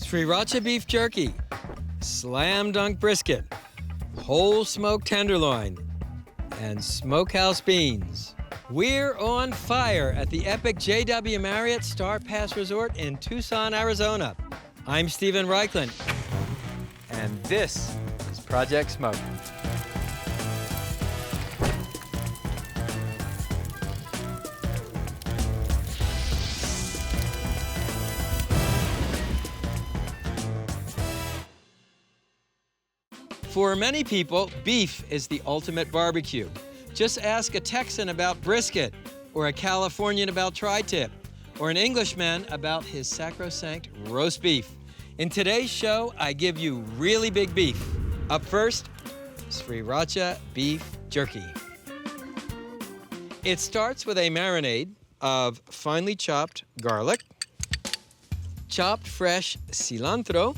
Sriracha beef jerky, slam dunk brisket, whole smoked tenderloin, and smokehouse beans. We're on fire at the epic JW Marriott Star Pass Resort in Tucson, Arizona. I'm Stephen Raichlen, and this is Project Smoke. For many people, beef is the ultimate barbecue. Just ask a Texan about brisket, or a Californian about tri-tip, or an Englishman about his sacrosanct roast beef. In today's show, I give you really big beef. Up first, Sriracha beef jerky. It starts with a marinade of finely chopped garlic, chopped fresh cilantro,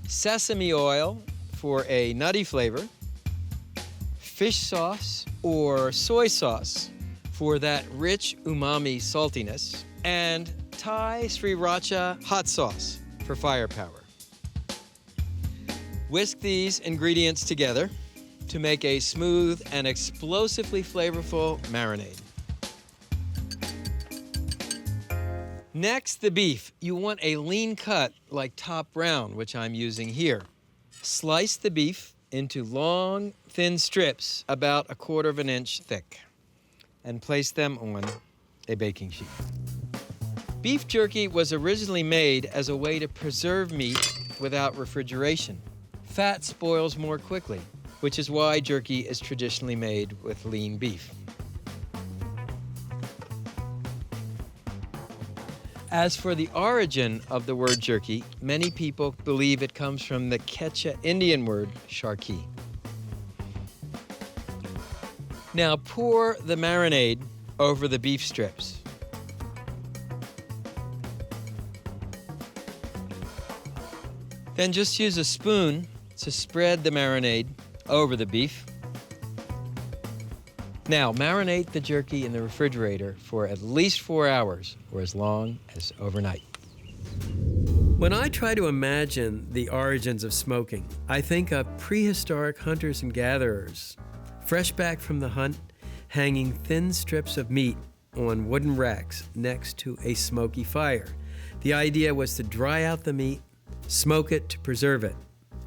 sesame oil for a nutty flavor, fish sauce or soy sauce for that rich umami saltiness, and Thai Sriracha hot sauce for firepower. Whisk these ingredients together to make a smooth and explosively flavorful marinade. Next, the beef. You want a lean cut like top round, which I'm using here. Slice the beef into long, thin strips about 1/4 inch thick and place them on a baking sheet. Beef jerky was originally made as a way to preserve meat without refrigeration. Fat spoils more quickly, which is why jerky is traditionally made with lean beef. As for the origin of the word jerky, many people believe it comes from the Quechua Indian word charqui. Now pour the marinade over the beef strips. Then just use a spoon to spread the marinade over the beef. Now, marinate the jerky in the refrigerator for at least 4 hours, or as long as overnight. When I try to imagine the origins of smoking, I think of prehistoric hunters and gatherers, fresh back from the hunt, hanging thin strips of meat on wooden racks next to a smoky fire. The idea was to dry out the meat, smoke it to preserve it.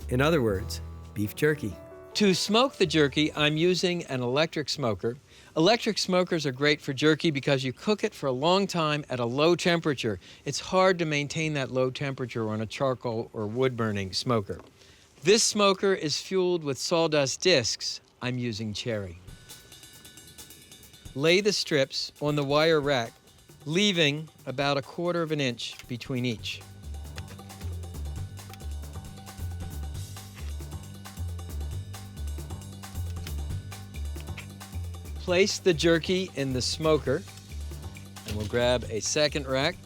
In other words, beef jerky. To smoke the jerky, I'm using an electric smoker. Electric smokers are great for jerky because you cook it for a long time at a low temperature. It's hard to maintain that low temperature on a charcoal or wood-burning smoker. This smoker is fueled with sawdust discs. I'm using cherry. Lay the strips on the wire rack, leaving about 1/4 inch between each. Place the jerky in the smoker, and we'll grab a second rack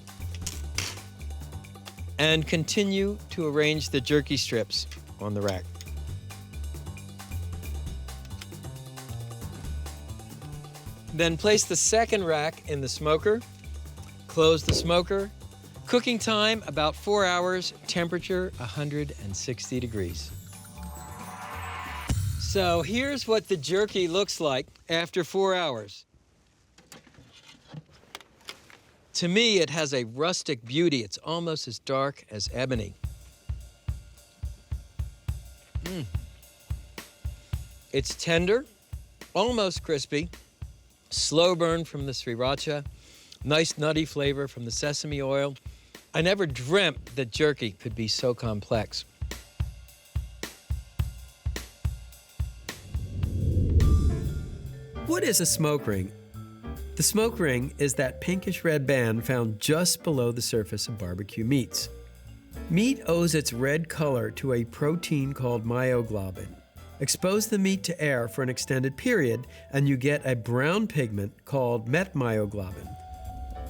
and continue to arrange the jerky strips on the rack. Then place the second rack in the smoker, close the smoker. Cooking time about 4 hours, temperature 160 degrees. So here's what the jerky looks like after 4 hours. To me, it has a rustic beauty. It's almost as dark as ebony. It's tender, almost crispy, slow burn from the sriracha, nice nutty flavor from the sesame oil. I never dreamt that jerky could be so complex. What is a smoke ring? The smoke ring is that pinkish red band found just below the surface of barbecue meats. Meat owes its red color to a protein called myoglobin. Expose the meat to air for an extended period and you get a brown pigment called metmyoglobin.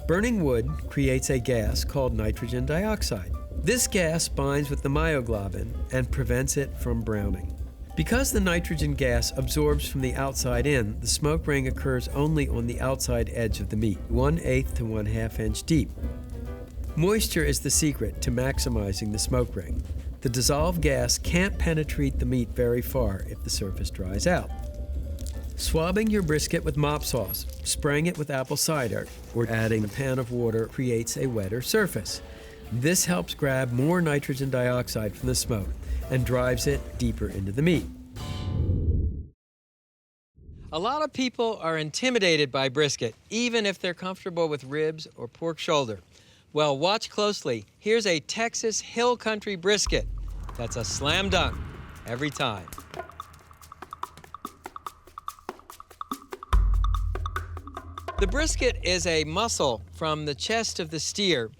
Burning wood creates a gas called nitrogen dioxide. This gas binds with the myoglobin and prevents it from browning. Because the nitrogen gas absorbs from the outside in, the smoke ring occurs only on the outside edge of the meat, 1/8 to 1/2 inch deep. Moisture is the secret to maximizing the smoke ring. The dissolved gas can't penetrate the meat very far if the surface dries out. Swabbing your brisket with mop sauce, spraying it with apple cider, or adding a pan of water creates a wetter surface. This helps grab more nitrogen dioxide from the smoke and drives it deeper into the meat. A lot of people are intimidated by brisket, even if they're comfortable with ribs or pork shoulder. Well, watch closely. Here's a Texas Hill Country brisket that's a slam dunk every time. The brisket is a muscle from the chest of the steer.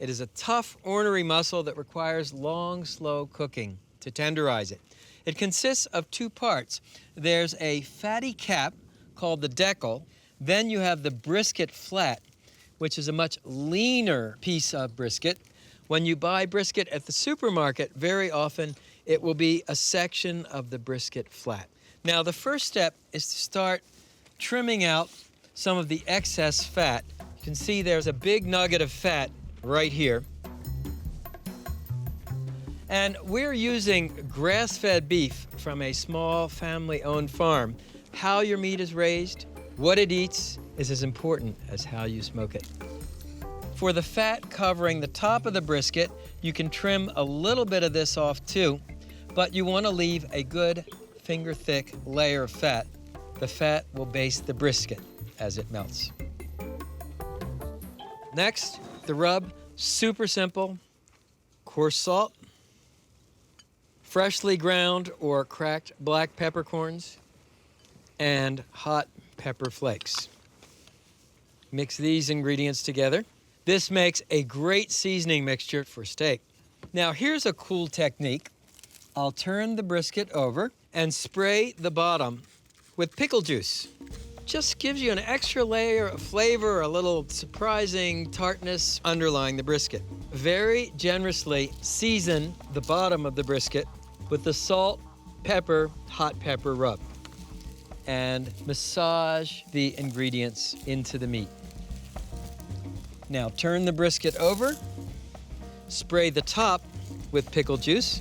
It is a tough, ornery muscle that requires long, slow cooking to tenderize it. It consists of two parts. There's a fatty cap called the decal. Then you have the brisket flat, which is a much leaner piece of brisket. When you buy brisket at the supermarket, very often it will be a section of the brisket flat. Now, the first step is to start trimming out some of the excess fat. You can see there's a big nugget of fat right here. And we're using grass-fed beef from a small family-owned farm. How your meat is raised, what it eats, is as important as how you smoke it. For the fat covering the top of the brisket, you can trim a little bit of this off too, but you want to leave a good finger-thick layer of fat. The fat will baste the brisket as it melts. Next, the rub, super simple. Coarse salt, freshly ground or cracked black peppercorns, and hot pepper flakes. Mix these ingredients together. This makes a great seasoning mixture for steak. Now, here's a cool technique. I'll turn the brisket over and spray the bottom with pickle juice. Just gives you an extra layer of flavor, a little surprising tartness underlying the brisket. Very generously season the bottom of the brisket with the salt, pepper, hot pepper rub, and massage the ingredients into the meat. Now turn the brisket over, spray the top with pickle juice,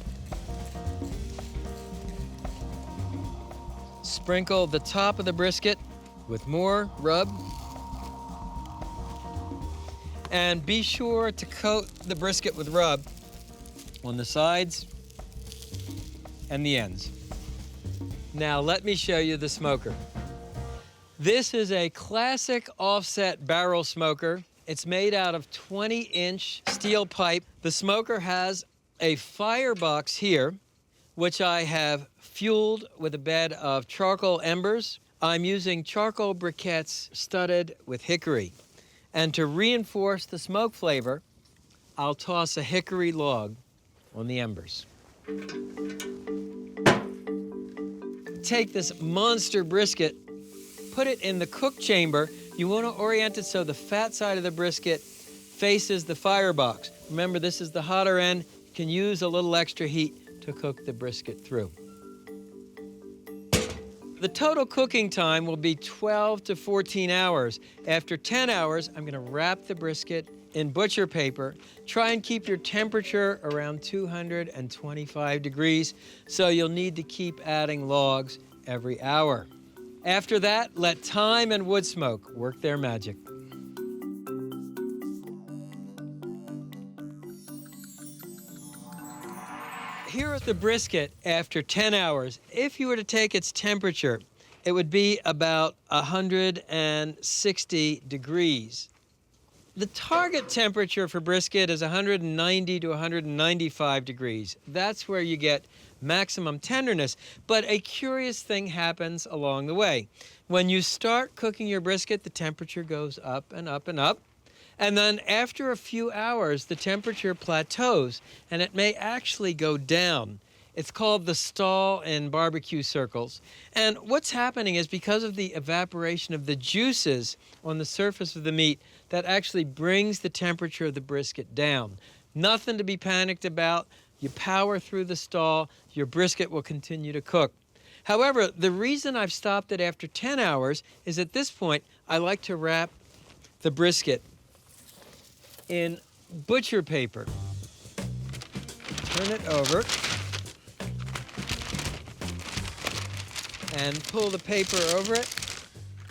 sprinkle the top of the brisket with more rub, and be sure to coat the brisket with rub on the sides and the ends. Now let me show you the smoker. This is a classic offset barrel smoker. It's made out of 20-inch steel pipe. The smoker has a firebox here, which I have fueled with a bed of charcoal embers. I'm using charcoal briquettes studded with hickory. And to reinforce the smoke flavor, I'll toss a hickory log on the embers. Take this monster brisket, put it in the cook chamber. You want to orient it so the fat side of the brisket faces the firebox. Remember, this is the hotter end. You can use a little extra heat to cook the brisket through. The total cooking time will be 12 to 14 hours. After 10 hours, I'm going to wrap the brisket in butcher paper. Try and keep your temperature around 225 degrees, so you'll need to keep adding logs every hour. After that, let thyme and wood smoke work their magic. Here is the brisket after 10 hours. If you were to take its temperature, it would be about 160 degrees. The target temperature for brisket is 190 to 195 degrees. That's where you get maximum tenderness. But a curious thing happens along the way. When you start cooking your brisket, the temperature goes up and up and up. And then after a few hours, the temperature plateaus, and it may actually go down. It's called the stall in barbecue circles. And what's happening is because of the evaporation of the juices on the surface of the meat, that actually brings the temperature of the brisket down. Nothing to be panicked about. You power through the stall, your brisket will continue to cook. However, the reason I've stopped it after 10 hours is at this point, I like to wrap the brisket in butcher paper. Turn it over and pull the paper over it.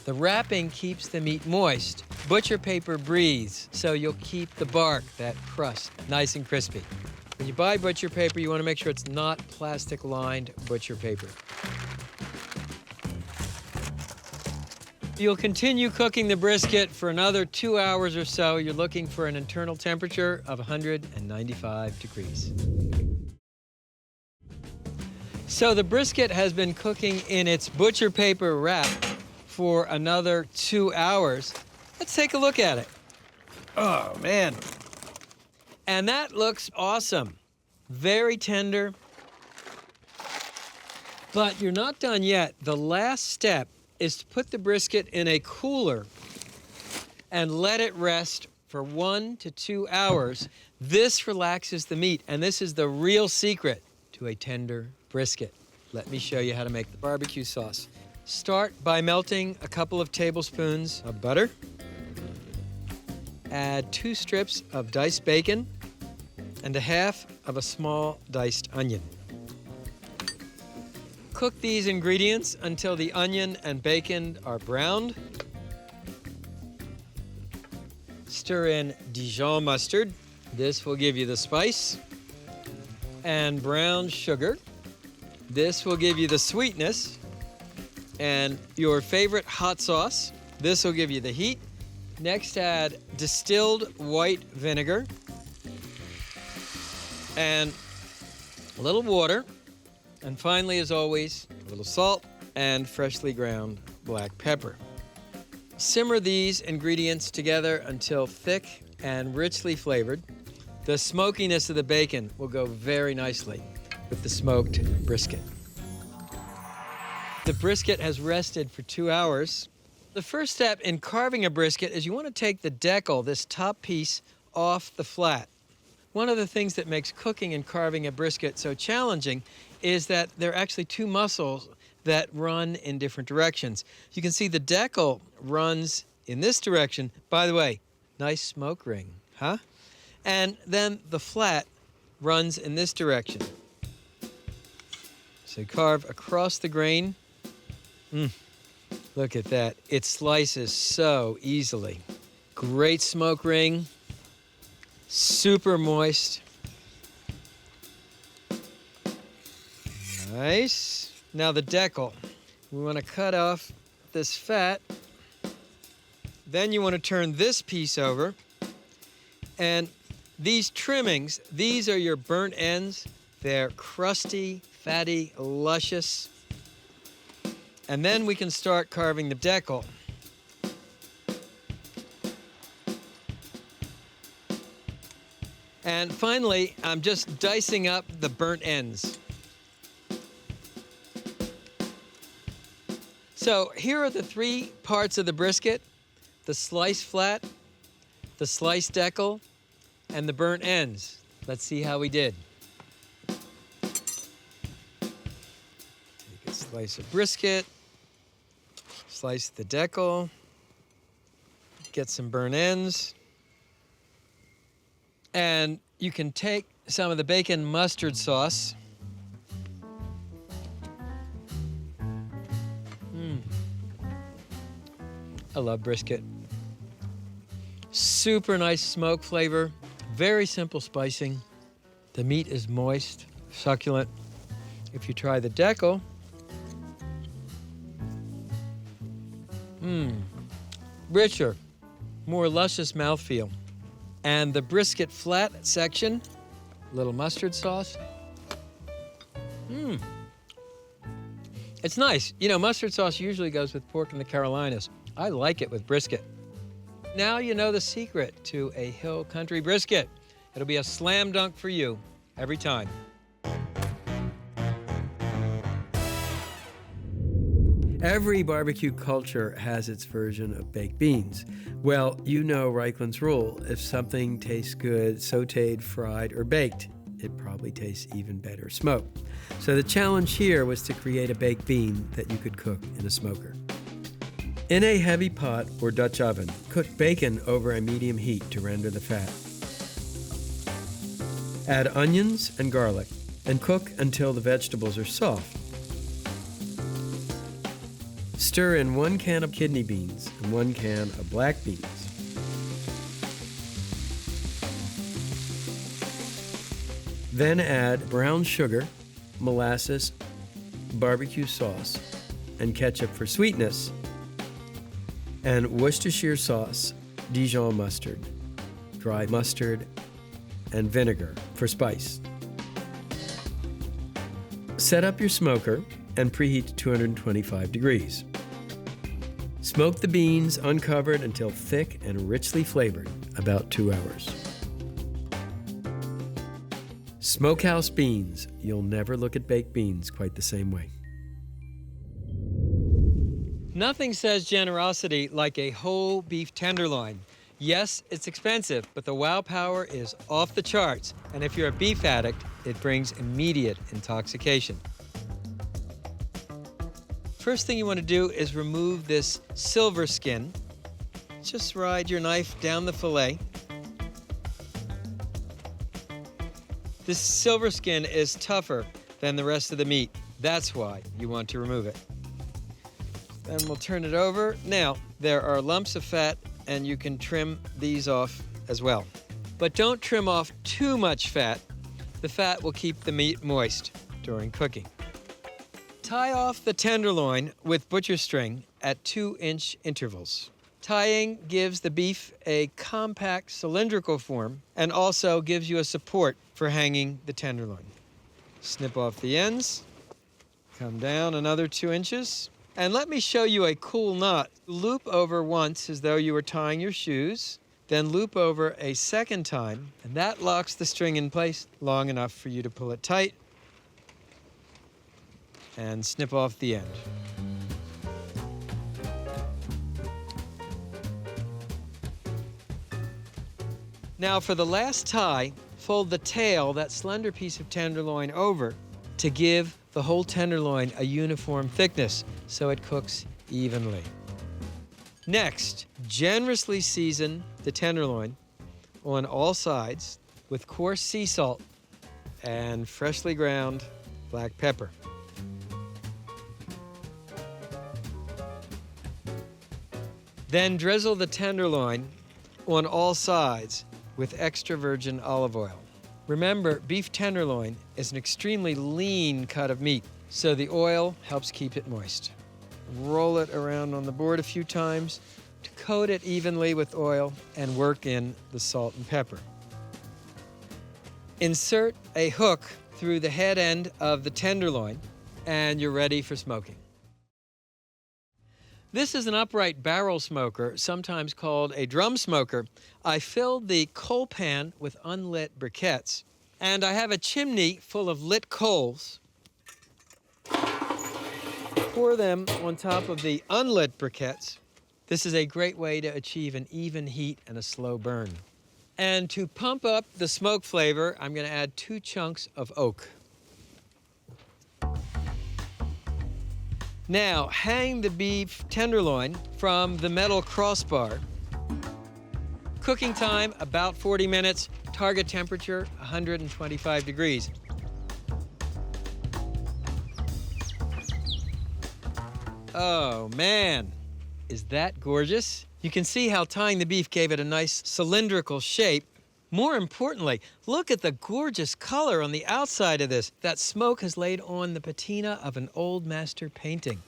The wrapping keeps the meat moist. Butcher paper breathes, so you'll keep the bark, that crust, nice and crispy. When you buy butcher paper, you want to make sure it's not plastic-lined butcher paper. You'll continue cooking the brisket for another 2 hours or so. You're looking for an internal temperature of 195 degrees. So the brisket has been cooking in its butcher paper wrap for another 2 hours. Let's take a look at it. Oh, man. And that looks awesome. Very tender. But you're not done yet. The last step is to put the brisket in a cooler and let it rest for 1 to 2 hours. This relaxes the meat, and this is the real secret to a tender brisket. Let me show you how to make the barbecue sauce. Start by melting a couple of tablespoons of butter. Add 2 strips of diced bacon and a half of a small diced onion. Cook these ingredients until the onion and bacon are browned. Stir in Dijon mustard. This will give you the spice. And brown sugar. This will give you the sweetness. And your favorite hot sauce. This will give you the heat. Next, add distilled white vinegar and a little water. And finally, as always, a little salt and freshly ground black pepper. Simmer these ingredients together until thick and richly flavored. The smokiness of the bacon will go very nicely with the smoked brisket. The brisket has rested for 2 hours. The first step in carving a brisket is you want to take the decal, this top piece, off the flat. One of the things that makes cooking and carving a brisket so challenging is that there are actually 2 muscles that run in different directions. You can see the decal runs in this direction. By the way, nice smoke ring, huh? And then the flat runs in this direction. So carve across the grain. Look at that. It slices so easily. Great smoke ring. Super moist. Nice. Now the decal. We want to cut off this fat. Then you want to turn this piece over. And these trimmings, these are your burnt ends. They're crusty, fatty, luscious. And then we can start carving the decal. And finally, I'm just dicing up the burnt ends. So here are the 3 parts of the brisket: the sliced flat, the sliced decal, and the burnt ends. Let's see how we did. Take a slice of brisket, slice the decal, get some burnt ends, and you can take some of the bacon mustard sauce. I love brisket. Super nice smoke flavor, very simple spicing. The meat is moist, succulent. If you try the decal, richer, more luscious mouthfeel. And the brisket flat section, a little mustard sauce. It's nice. You know, mustard sauce usually goes with pork in the Carolinas. I like it with brisket. Now you know the secret to a hill country brisket. It'll be a slam dunk for you every time. Every barbecue culture has its version of baked beans. Well, you know Reichlen's rule. If something tastes good sautéed, fried, or baked, it probably tastes even better smoked. So the challenge here was to create a baked bean that you could cook in a smoker. In a heavy pot or Dutch oven, cook bacon over a medium heat to render the fat. Add onions and garlic and cook until the vegetables are soft. Stir in 1 can of kidney beans and 1 can of black beans. Then add brown sugar, molasses, barbecue sauce, and ketchup for sweetness, and Worcestershire sauce, Dijon mustard, dry mustard, and vinegar for spice. Set up your smoker and preheat to 225 degrees. Smoke the beans uncovered until thick and richly flavored, about 2 hours. Smokehouse beans. You'll never look at baked beans quite the same way. Nothing says generosity like a whole beef tenderloin. Yes, it's expensive, but the wow power is off the charts. And if you're a beef addict, it brings immediate intoxication. First thing you want to do is remove this silver skin. Just ride your knife down the fillet. This silver skin is tougher than the rest of the meat. That's why you want to remove it. Then we'll turn it over. Now, there are lumps of fat, and you can trim these off as well. But don't trim off too much fat. The fat will keep the meat moist during cooking. Tie off the tenderloin with butcher string at 2-inch intervals. Tying gives the beef a compact cylindrical form and also gives you a support for hanging the tenderloin. Snip off the ends, come down another 2 inches, and let me show you a cool knot. Loop over once as though you were tying your shoes, then loop over a second time, and that locks the string in place long enough for you to pull it tight and snip off the end. Now for the last tie, fold the tail, that slender piece of tenderloin, over to give the whole tenderloin a uniform thickness so it cooks evenly. Next, generously season the tenderloin on all sides with coarse sea salt and freshly ground black pepper. Then drizzle the tenderloin on all sides with extra virgin olive oil. Remember, beef tenderloin is an extremely lean cut of meat, so the oil helps keep it moist. Roll it around on the board a few times to coat it evenly with oil and work in the salt and pepper. Insert a hook through the head end of the tenderloin, and you're ready for smoking. This is an upright barrel smoker, sometimes called a drum smoker. I filled the coal pan with unlit briquettes, and I have a chimney full of lit coals. Pour them on top of the unlit briquettes. This is a great way to achieve an even heat and a slow burn. And to pump up the smoke flavor, I'm going to add 2 chunks of oak. Now, hang the beef tenderloin from the metal crossbar. Cooking time, about 40 minutes. Target temperature, 125 degrees. Oh, man. Is that gorgeous? You can see how tying the beef gave it a nice cylindrical shape. More importantly, look at the gorgeous color on the outside of this. That smoke has laid on the patina of an old master painting.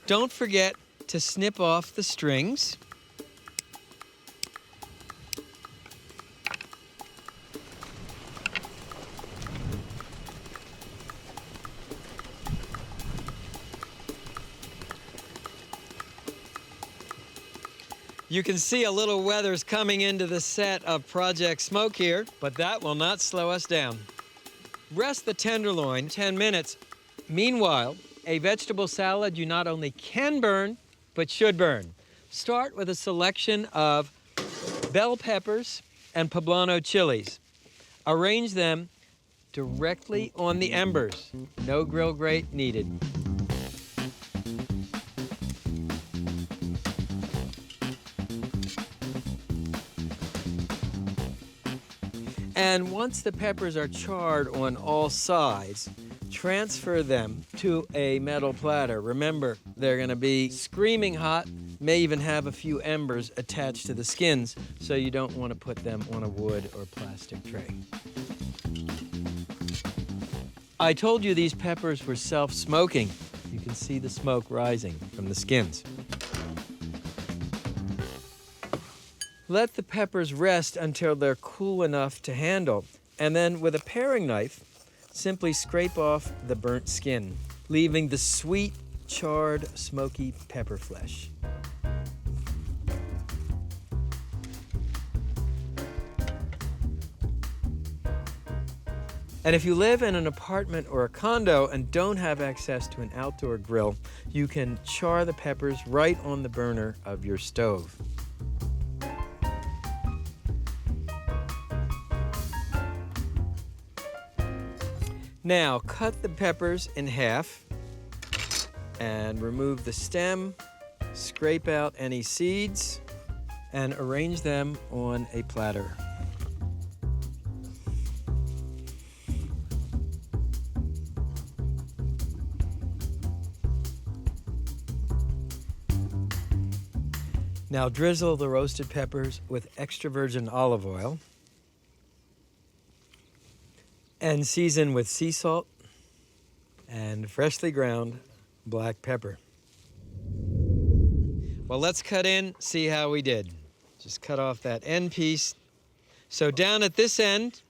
Don't forget to snip off the strings. You can see a little weather's coming into the set of Project Smoke here, but that will not slow us down. Rest the tenderloin 10 minutes. Meanwhile, a vegetable salad you not only can burn, but should burn. Start with a selection of bell peppers and poblano chilies. Arrange them directly on the embers. No grill grate needed. And once the peppers are charred on all sides, transfer them to a metal platter. Remember, they're going to be screaming hot, may even have a few embers attached to the skins, so you don't want to put them on a wood or plastic tray. I told you these peppers were self-smoking. You can see the smoke rising from the skins. Let the peppers rest until they're cool enough to handle, and then with a paring knife, simply scrape off the burnt skin, leaving the sweet, charred, smoky pepper flesh. And if you live in an apartment or a condo and don't have access to an outdoor grill, you can char the peppers right on the burner of your stove. Now, cut the peppers in half and remove the stem, scrape out any seeds, and arrange them on a platter. Now drizzle the roasted peppers with extra virgin olive oil and season with sea salt and freshly ground black pepper. Well, let's cut in, see how we did. Just cut off that end piece. So down at this end,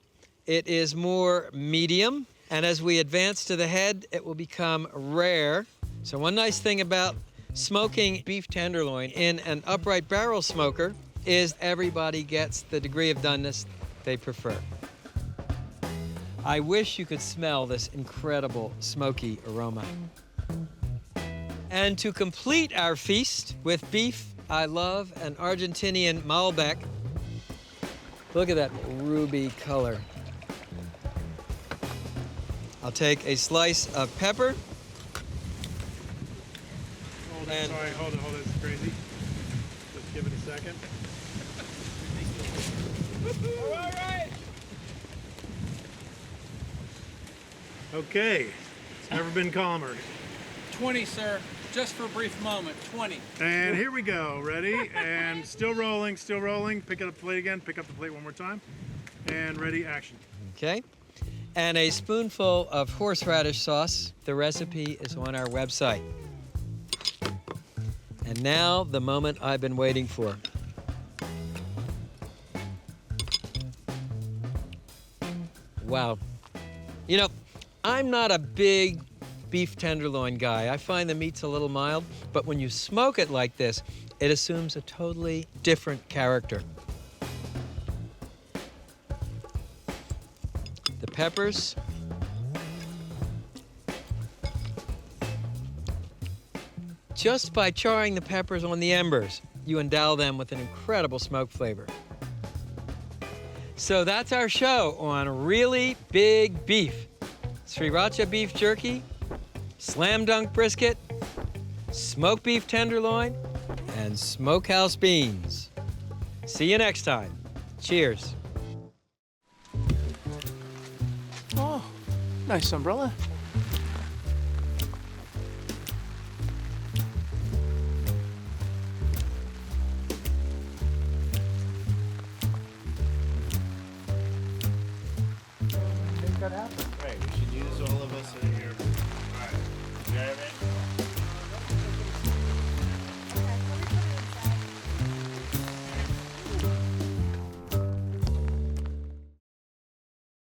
it is more medium, and as we advance to the head, it will become rare. So one nice thing about smoking beef tenderloin in an upright barrel smoker is everybody gets the degree of doneness they prefer. I wish you could smell this incredible smoky aroma. And to complete our feast with beef, I love an Argentinian Malbec. Look at that ruby color. I'll take a slice of pepper. Sorry, hold it, it's crazy. Just give it a second. All right. Okay, it's never been calmer. 20, sir. Just for a brief moment, 20. And here we go, ready? And still rolling, still rolling. Pick up the plate again, pick up the plate one more time. And ready, action. Okay. And a spoonful of horseradish sauce. The recipe is on our website. And now, the moment I've been waiting for. Wow. You know, I'm not a big beef tenderloin guy. I find the meat's a little mild, but when you smoke it like this, it assumes a totally different character. The peppers. Just by charring the peppers on the embers, you endow them with an incredible smoke flavor. So that's our show on really big beef. Sriracha beef jerky, slam dunk brisket, smoked beef tenderloin, and smokehouse beans. See you next time. Cheers. Oh, nice umbrella. Make that happen. Right, we should use all of us in here.